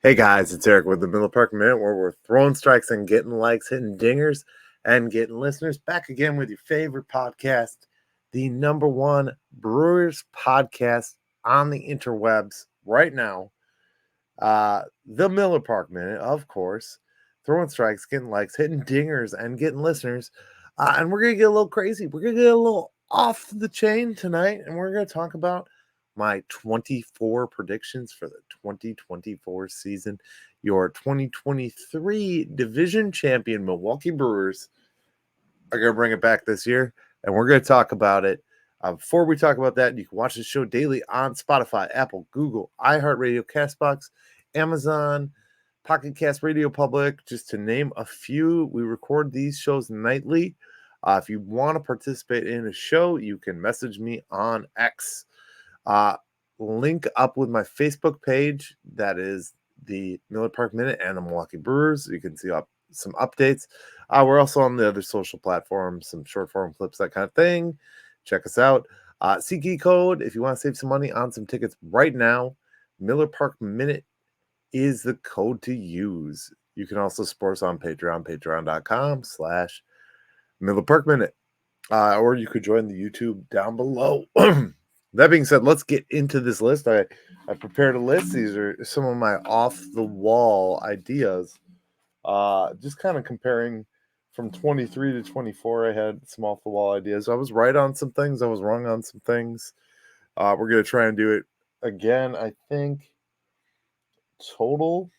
Hey guys, it's Eric with the Miller Park Minute, where we're throwing strikes and getting likes, hitting dingers, and getting listeners. Back again with your favorite podcast, the number one Brewers podcast on the interwebs right now. The Miller Park Minute, of course. Throwing strikes, getting likes, hitting dingers, and getting listeners. And we're going to get a little crazy. We're going to get a little off the chain tonight, and we're going to talk about my 24 predictions for the 2024 season. Your 2023 division champion Milwaukee Brewers are going to bring it back this year, and we're going to talk about it. Before we talk about that, you can watch the show daily on Spotify, Apple, Google, iHeartRadio, CastBox, Amazon, Pocket Cast, Radio Public, just to name a few. We record these shows nightly. If you want to participate in a show, you can message me on X. Link up with my Facebook page. That is the Miller Park Minute and the Milwaukee Brewers. You can see some updates. We're also on the other social platforms, some short form clips, that kind of thing. Check us out. SeatGeek code if you want to save some money on some tickets right now. Miller Park Minute is the code to use. You can also support us on Patreon, patreon.com/Miller Park Minute. Or you could join the YouTube down below. That being said, let's get into this list. I prepared a list. These are some of my off-the-wall ideas. Just kind of comparing from 23 to 24, I had some off-the-wall ideas. I was right on some things. I was wrong on some things. We're going to try and do it again. I think total,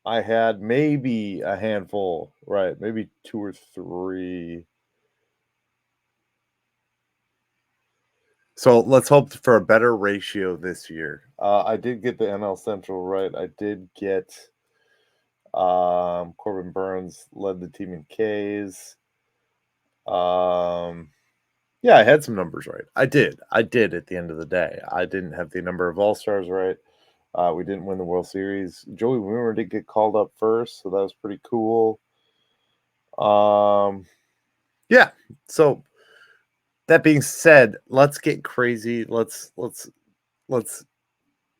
I had maybe a handful, right? Maybe two or three. So let's hope for a better ratio this year. I did get the NL Central right. I did get Corbin Burns led the team in Ks. Yeah, I had some numbers right. I did at the end of the day. I didn't have the number of All-Stars right. We didn't win the World Series. Joey Wiemer did get called up first, so that was pretty cool. Yeah, so that being said, let's get crazy. Let's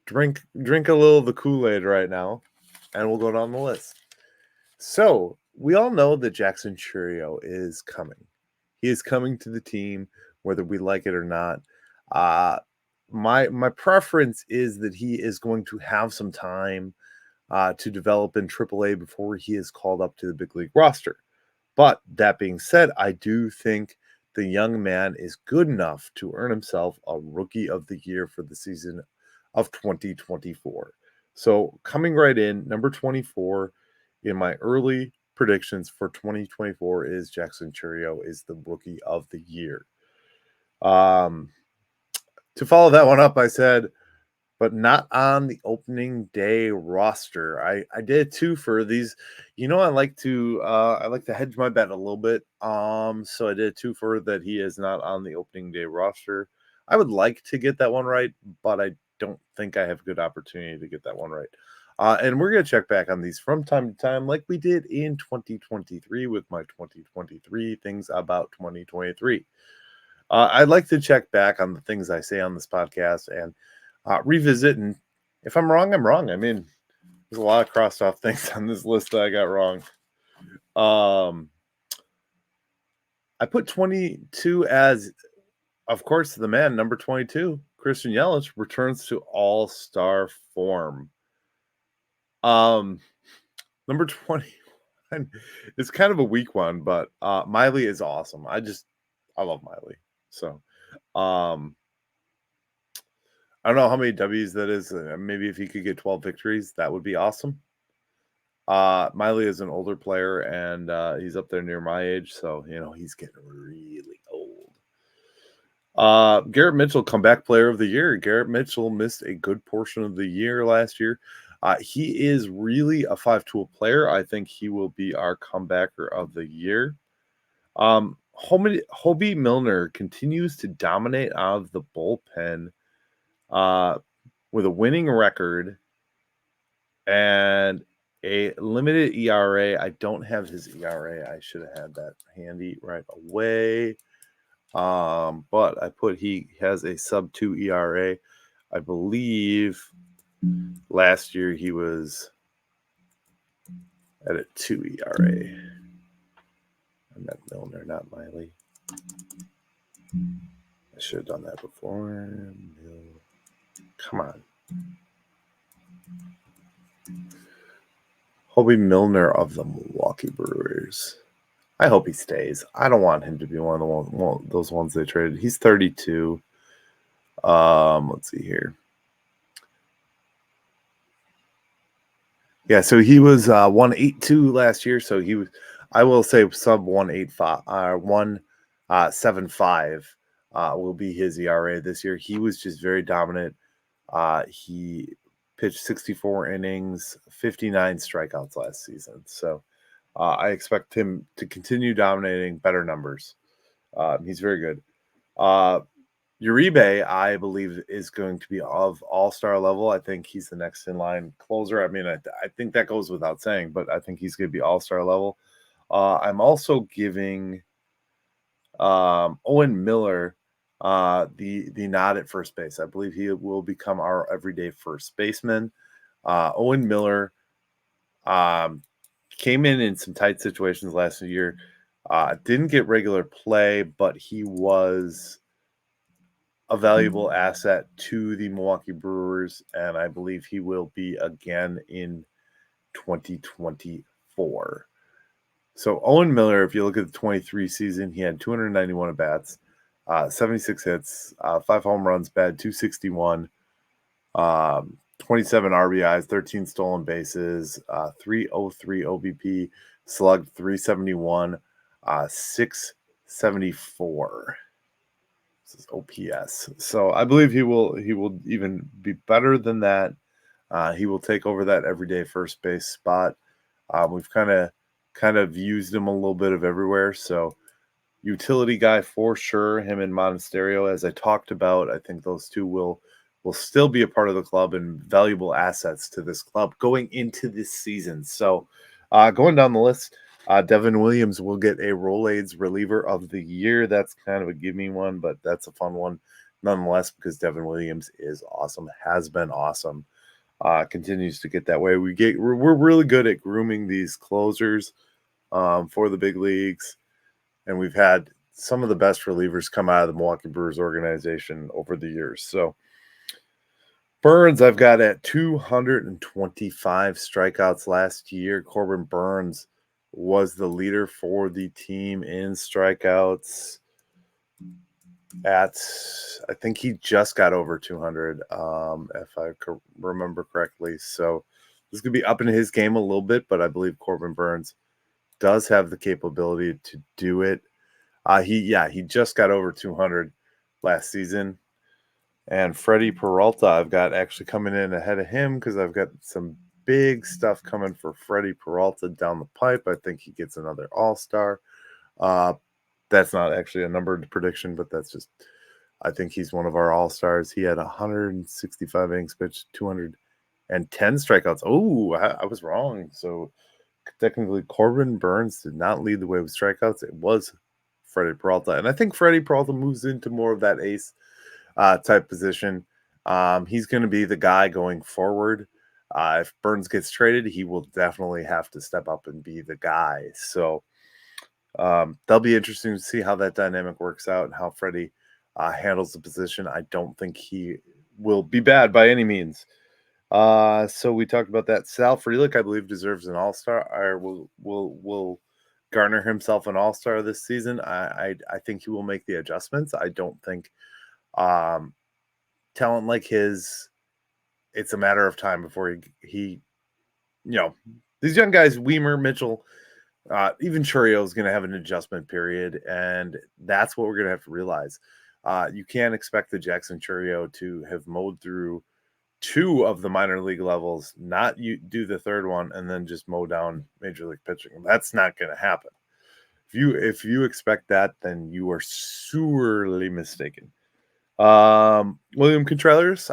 drink a little of the Kool-Aid right now, and we'll go down the list. So we all know that Jackson Chourio is coming. He is coming to the team, whether we like it or not. My preference is that he is going to have some time to develop in AAA before he is called up to the big league roster. But that being said, I do think the young man is good enough to earn himself a Rookie of the Year for the season of 2024. So coming right in, number 24 in my early predictions for 2024 is Jackson Chourio is the Rookie of the Year. To follow that one up, I said, but not on the opening day roster. I did two for these. I like to hedge my bet a little bit. So I did two for that he is not on the opening day roster. I would like to get that one right, but I don't think I have a good opportunity to get that one right. And we're going to check back on these from time to time, like we did in 2023 with my 2023 things about 2023. I'd like to check back on the things I say on this podcast and revisit. And if I'm wrong, I'm wrong. I mean, there's a lot of crossed off things on this list that I got wrong. I put 22 as, of course, the man, number 22, Christian Yelich, returns to all-star form. Number 20, it's kind of a weak one, but Miley is awesome. I love Miley. So, I don't know how many W's that is. Maybe if he could get 12 victories, that would be awesome. Miley is an older player, and he's up there near my age, so he's getting really old. Garrett Mitchell, comeback player of the year. Garrett Mitchell missed a good portion of the year last year. He is really a five-tool player. I think he will be our comebacker of the year. Hobie Milner continues to dominate out of the bullpen with a winning record and a limited ERA. I don't have his ERA. I should have had that handy right away. But I put he has a sub-2 ERA. I believe Last year, he was at a 2 ERA. I meant Milner, not Miley. I should have done that before. Come on. Hobie Milner of the Milwaukee Brewers. I hope he stays. I don't want him to be one of those ones they traded. He's 32. Let's see here. Yeah, so he was 182 last year. So he was, I will say, sub 185, 175 will be his ERA this year. He was just very dominant. He pitched 64 innings, 59 strikeouts last season. So I expect him to continue dominating better numbers. He's very good. Uribe, I believe, is going to be of all-star level. I think he's the next in line closer. I mean, I think that goes without saying, but I think he's going to be all-star level. I'm also giving Owen Miller the nod at first base. I believe he will become our everyday first baseman. Owen Miller came in some tight situations last year. Didn't get regular play, but he was a valuable asset to the Milwaukee Brewers, and I believe he will be again in 2024. So Owen Miller, if you look at the 23 season, he had 291 at-bats, 76 hits, 5 home runs, batted .261, 27 RBIs, 13 stolen bases, 303 OBP, slugged .371, 674. This is OPS. So I believe he will even be better than that. He will take over that everyday first base spot. We've kind of used him a little bit of everywhere. So utility guy for sure. Him and Monasterio, as I talked about, I think those two will still be a part of the club and valuable assets to this club going into this season. So going down the list, Devin Williams will get a Rolaids reliever of the year. That's kind of a gimme one, but that's a fun one nonetheless because Devin Williams is awesome, has been awesome, continues to get that way. We're really good at grooming these closers for the big leagues, and we've had some of the best relievers come out of the Milwaukee Brewers organization over the years. So Burns, I've got at 225 strikeouts last year. Corbin Burns was the leader for the team in strikeouts I think he just got over 200, if I remember correctly. So this could be up in his game a little bit, but I believe Corbin Burns does have the capability to do it. He just got over 200 last season. And Freddie Peralta, I've got actually coming in ahead of him because I've got some big stuff coming for Freddie Peralta down the pipe. I think he gets another All-Star. That's not actually a numbered prediction, but that's just, I think he's one of our All-Stars. He had 165 innings pitched, 210 strikeouts. Oh, I was wrong. So technically, Corbin Burns did not lead the way with strikeouts. It was Freddie Peralta. And I think Freddie Peralta moves into more of that ace type position. He's going to be the guy going forward. If Burns gets traded, he will definitely have to step up and be the guy. So that'll be interesting to see how that dynamic works out and how Freddie handles the position. I don't think he will be bad by any means. So we talked about that. Sal Frelick, I believe, deserves an All-Star, or will garner himself an All-Star this season. I think he will make the adjustments. I don't think talent like his, it's a matter of time before he these young guys, Weimer, Mitchell, even Churio is going to have an adjustment period, and that's what we're going to have to realize. You can't expect the Jackson Churio to have mowed through 2 of the minor league levels, not you do the 3rd one, and then just mow down major league pitching. That's not going to happen. If you expect that, then you are sorely mistaken. William Contreras,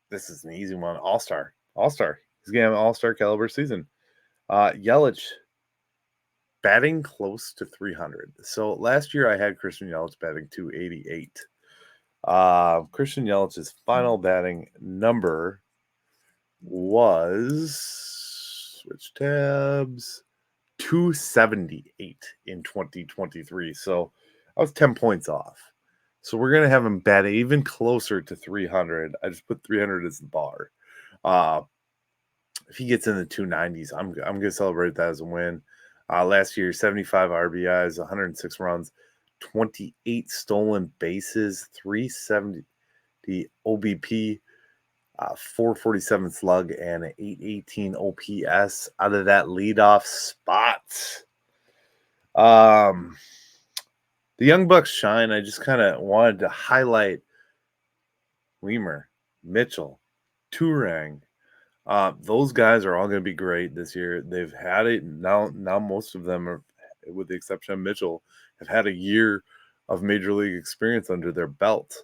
this is an easy one. All-Star. He's going to have an All-Star caliber season. Yelich, batting close to 300. So last year I had Christian Yelich batting 288. Christian Yelich's final batting number was, switch tabs, 278 in 2023. So I was 10 points off. So we're going to have him bat even closer to 300. I just put 300 as the bar. If he gets in the 290s, I'm going to celebrate that as a win. Last year, 75 RBIs, 106 runs, 28 stolen bases, 370 OBP, 447 slug, and an 818 OPS out of that leadoff spot. The Young Bucks shine. I just kind of wanted to highlight Weimer, Mitchell, Turang. Those guys are all going to be great this year. They've had it now. Most of them are, with the exception of Mitchell, have had a year of major league experience under their belt,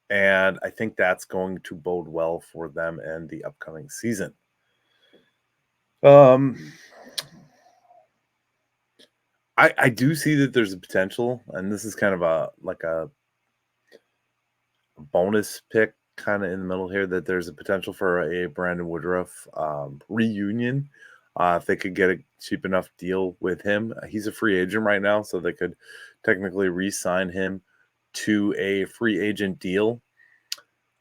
and I think that's going to bode well for them and the upcoming season. I do see that there's a potential, and this is kind of a bonus pick kind of in the middle here, that there's a potential for a Brandon Woodruff reunion. If they could get a cheap enough deal with him, he's a free agent right now, so they could technically re-sign him to a free agent deal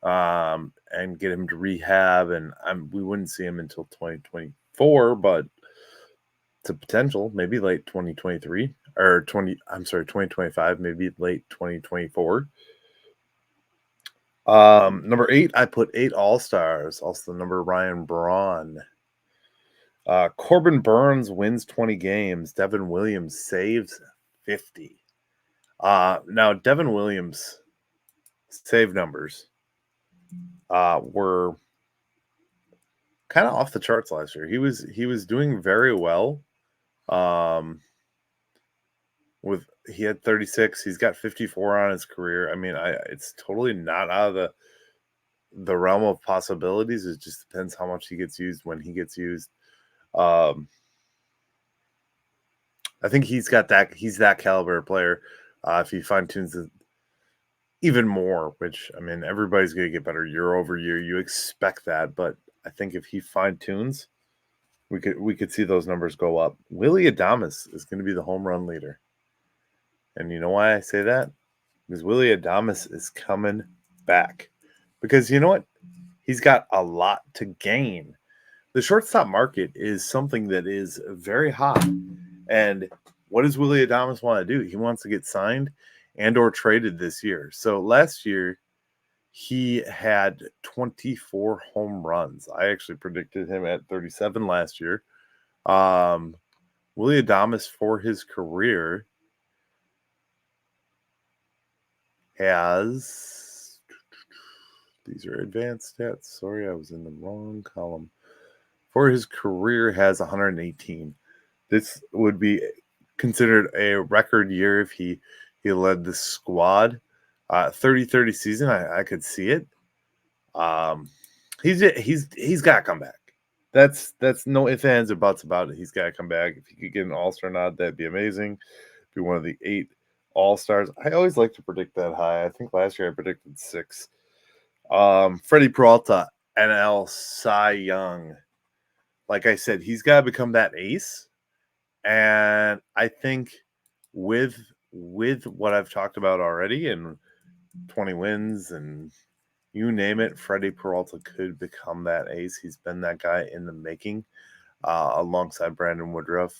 and get him to rehab. And we wouldn't see him until 2024, but it's a potential, maybe late 2023 or 2025, maybe late 2024. Number 8, I put 8 All-Stars, also the number Ryan Braun. Corbin Burns wins 20 games. Devin Williams saves 50. Now Devin Williams' save numbers were kind of off the charts last year. He was doing very well. He had 36. He's got 54 on his career. I mean, it's totally not out of the realm of possibilities. It just depends how much he gets used, when he gets used. I think he's that caliber of player. If he fine tunes it even more, which, I mean, everybody's going to get better year over year. You expect that, but I think if he fine tunes, we could see those numbers go up. Willy Adames is going to be the home run leader. And you know why I say that? Because Willy Adames is coming back. Because you know what? He's got a lot to gain. The shortstop market is something that is very hot. And what does Willy Adames want to do? He wants to get signed and or traded this year. So last year, he had 24 home runs. I actually predicted him at 37 last year. Willy Adames, for his career, has, these are advanced stats. Sorry, I was in the wrong column. For his career, has 118. This would be considered a record year if he led the squad. 30-30 season, I could see it. He's got to come back. That's no ifs, ands, or buts about it. He's got to come back. If he could get an All-Star nod, that'd be amazing. Be one of the 8 All-Stars. I always like to predict that high. I think last year I predicted 6. Freddie Peralta, NL Cy Young. Like I said, he's got to become that ace. And I think with what I've talked about already, and 20 wins and you name it, Freddie Peralta could become that ace. He's been that guy in the making, alongside Brandon Woodruff.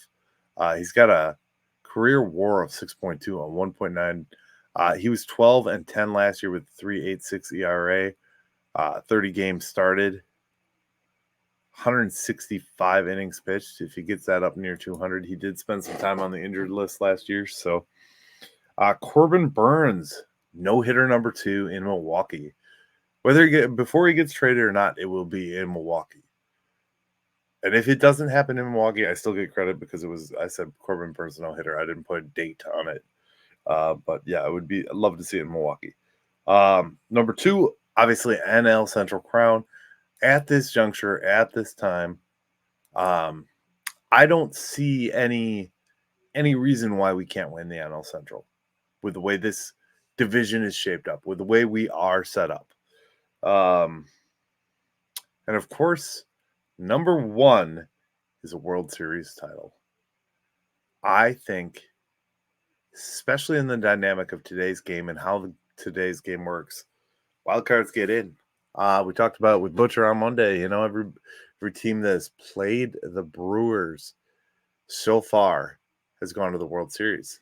He's got a career WAR of 6.2 on 1.9. He was 12-10 last year with 3.86 ERA. 30 games started, 165 innings pitched. If he gets that up near 200, he did spend some time on the injured list last year. So, Corbin Burns, no hitter number 2 in Milwaukee. Before he gets traded or not, it will be in Milwaukee. And if it doesn't happen in Milwaukee, I still get credit because I said Corbin Burns no hitter. I didn't put a date on it. But yeah, I'd love to see it in Milwaukee. Number 2, obviously NL Central crown. At this juncture, at this time, I don't see any reason why we can't win the NL Central with the way this division is shaped up, with the way we are set up. And of course, number one is a World Series title. I think, especially in the dynamic of today's game and how today's game works, wild cards get in. We talked about it with Butcher on Monday. You know, every team that has played the Brewers so far has gone to the World Series.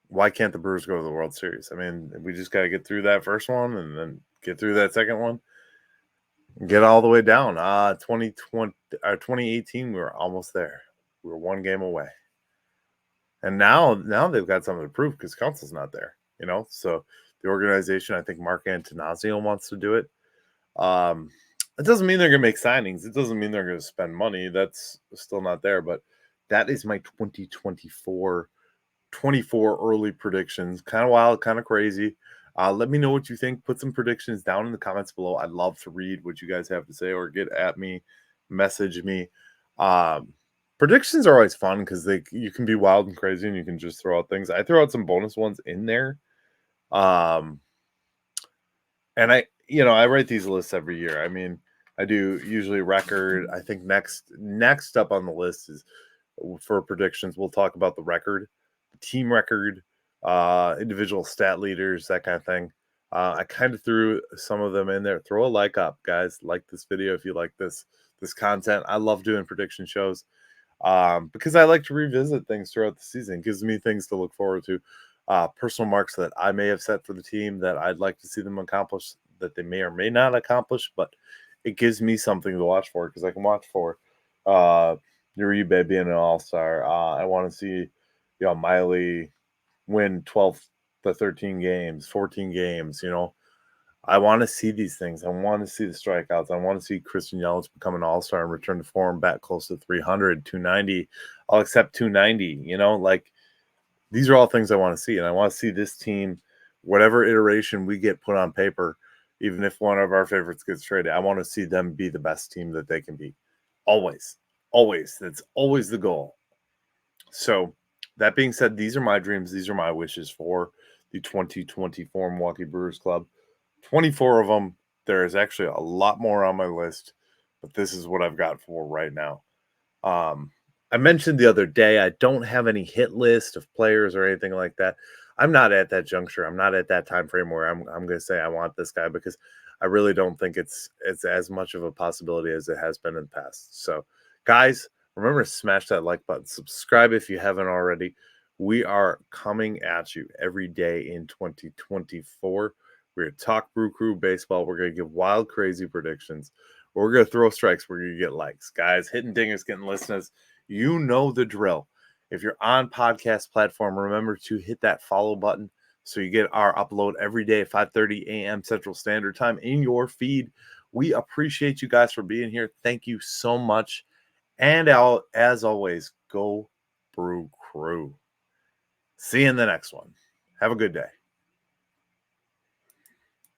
Why can't the Brewers go to the World Series? I mean, we just got to get through that first one and then get through that second one. Get all the way down. 2018, we were almost there. We were one game away. And now they've got something to prove because Council's not there, you know? So the organization, I think Mark Antanasio wants to do it. It doesn't mean they're going to make signings. It doesn't mean they're going to spend money. That's still not there. But that is my 24 early predictions. Kind of wild, kind of crazy. Let me know what you think. Put some predictions down in the comments below. I'd love to read what you guys have to say or get at me, message me. Predictions are always fun because you can be wild and crazy and you can just throw out things. I throw out some bonus ones in there. And I write these lists every year. I mean, I do usually record. I think next up on the list is for predictions. We'll talk about the record, the team record, individual stat leaders, that kind of thing. I kind of threw some of them in there. Throw a like up, guys. Like this video if you like this content. I love doing prediction shows because I like to revisit things throughout the season. It gives me things to look forward to. Personal marks that I may have set for the team that I'd like to see them accomplish that they may or may not accomplish, but it gives me something to watch for because I can watch for Uribe being an all-star. I want to see, Miley win 12 to 13 games, 14 games, I want to see these things. I want to see the strikeouts. I want to see Christian Yelich become an all-star and return to form back close to 300, 290. I'll accept 290, these are all things I want to see. And I want to see this team, whatever iteration we get put on paper, even if one of our favorites gets traded, I want to see them be the best team that they can be. Always. Always. That's always the goal. So that being said, these are my dreams. These are my wishes for the 2024 Milwaukee Brewers Club. 24 of them. There is actually a lot more on my list, but this is what I've got for right now. I mentioned the other day, I don't have any hit list of players or anything like that. I'm not at that juncture. I'm not at that time frame where I'm going to say I want this guy because I really don't think it's as much of a possibility as it has been in the past. So, guys, remember to smash that like button. Subscribe if you haven't already. We are coming at you every day in 2024. We're going to talk Brew Crew baseball. We're going to give wild, crazy predictions. We're going to throw strikes. We're going to get likes. Guys, hitting dingers, getting listeners. You know the drill. If you're on podcast platform, remember to hit that follow button so you get our upload every day at 5:30 a.m. Central Standard Time in your feed. We appreciate you guys for being here. Thank you so much. And as always, go Brew Crew. See you in the next one. Have a good day.